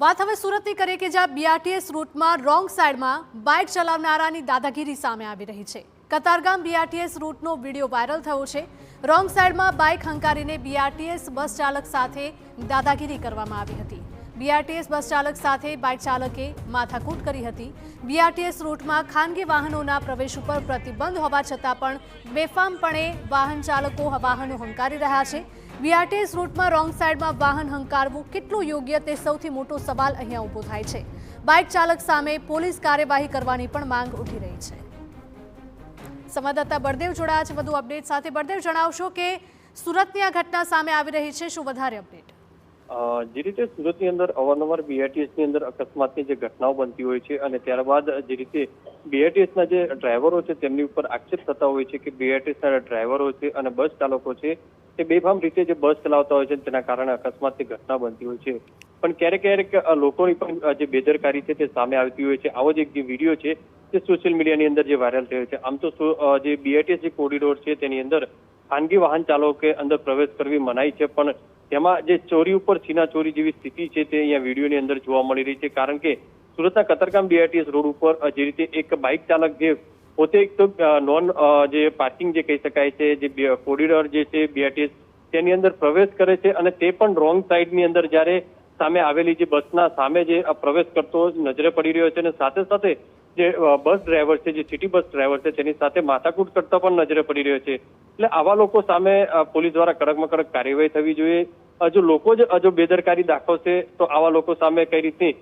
વાત હવે સુરતની કરીએ કે જ્યાં બીઆરટીએસ રૂટમાં રોંગ સાઈડમાં બાઇક ચલાવનારાની દાદાગીરી સામે આવી રહી છે। કતારગામ બીઆરટીએસ રૂટનો વિડીયો વાયરલ થયો છે। રોંગ સાઈડમાં બાઇક હંકારીને બીઆરટીએસ બસ ચાલક સાથે દાદાગીરી કરવામાં આવી હતી। બીઆરટીએસ બસ ચાલક સાથે બાઇક ચાલકે માથાકૂટ કરી હતી। બીઆરટીએસ રૂટમાં ખાનગી વાહનોના પ્રવેશ ઉપર પ્રતિબંધ હોવા છતાં પણ બેફામપણે વાહન ચાલકો વાહનો હંકારી રહ્યા છે। બીઆરટીએસ રૂટમાં રોંગ સાઈડમાં વાહન હંકારવું કેટલું યોગ્ય તે સૌથી મોટો સવાલ અહીંયા ઊભો થાય છે। બાઇક ચાલક સામે પોલીસ કાર્યવાહી કરવાની પણ માંગ ઉઠી રહી છે। સંવાદદાતા બળદેવ જોડાયા છે વધુ અપડેટ સાથે। બળદેવ, જણાવશો કે સુરતની આ ઘટના સામે આવી રહી છે, શું વધારે અપડેટ? જે રીતે સુરતની અંદર અવારનવાર બીઆરટીએસની અંદર અકસ્માતની જે ઘટનાઓ બનતી હોય છે અને ત્યારબાદ જે રીતે બીઆરટીએસના જે ડ્રાઈવરો છે તેમની ઉપર આક્ષેપ થતા હોય છે કે બીઆરટીએસના ડ્રાઈવરો છે અને બસ ચાલકો છે તે બેફામ રીતે જે બસ ચલાવતા હોય છે તેના કારણે અકસ્માતની ઘટના બનતી હોય છે। પણ ક્યારેક ક્યારેક લોકોની પણ જે બેદરકારી છે તે સામે આવતી હોય છે। આવો જ એક જે વિડીયો છે તે સોશિયલ મીડિયાની અંદર જે વાયરલ થયો છે। આમ તો જે બીઆરટીએસ જે કોરિડોર છે તેની અંદર ખાનગી વાહન ચાલકે અંદર પ્રવેશ કરવી મનાઈ છે, પણ તેમાં જે ચોરી ઉપર છીનાચોરી જેવી સ્થિતિ છે તે અહીંયા વિડીયોની અંદર જોવા મળી રહી છે। કારણ કે સુરતના કતારગામ બીઆરટીએસ રોડ ઉપર જે રીતે એક બાઇક ચાલક જે પોતે એક તો નોન જે પાર્કિંગ જે કહી શકાય છે જે કોરિડોર જે છે બીઆરટીએસ તેની અંદર પ્રવેશ કરે છે અને તે પણ રોંગ સાઈડની અંદર જ્યારે સામે આવેલી જે બસના સામે જે પ્રવેશ કરતો નજરે પડી રહ્યો છે અને સાથે સાથે જે બસ ડ્રાઈવર છે જે સિટી બસ ડ્રાઈવર છે તેની સાથે માથાકૂટ કરતા પણ નજરે પડી રહ્યો છે। એટલે આવા લોકો સામે પોલીસ દ્વારા કડકમાં કડક કાર્યવાહી થવી જોઈએ। જો લોકો જો બેદરકારી દાખવશે તો આવા લોકો સામે કઈ રીતની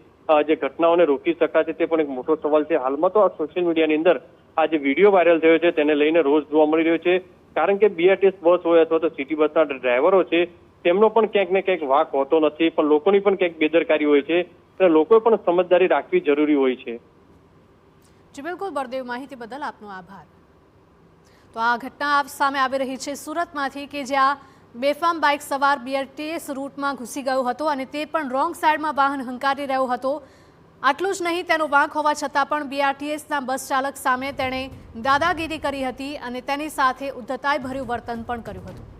જે ઘટનાઓને રોકી શકાશે તે પણ એક મોટો સવાલ છે। હાલમાં તો આ સોશિયલ મીડિયાની અંદર આ જે વિડીયો વાયરલ થયો છે તેને લઈને રોષ જોવા મળી રહ્યો છે। કારણ કે બીઆરટીએસ બસ હોય અથવા તો સિટી બસના ડ્રાઈવરો છે તેમનો પણ ક્યાંક ને ક્યાંક વાંક હોતો નથી, પણ લોકોની પણ ક્યાંક બેદરકારી હોય છે, એટલે લોકોએ પણ સમજદારી રાખવી જરૂરી હોય છે। જી બિલકુલ બળદેવ, માહિતી બદલ આપનો આભાર। તો આ ઘટના સામે આવી રહી છે સુરતમાંથી કે જ્યાં બેફામ બાઇક સવાર બીઆરટીએસ રૂટમાં ઘૂસી ગયો હતો અને તે પણ રોંગ સાઈડમાં વાહન હંકારી રહ્યો હતો। આટલું જ નહીં, તેનો વાંક હોવા છતાં પણ બીઆરટીએસના બસ ચાલક સામે તેણે દાદાગીરી કરી હતી અને તેની સાથે ઉદ્ધતાઈભર્યું વર્તન પણ કર્યું હતું।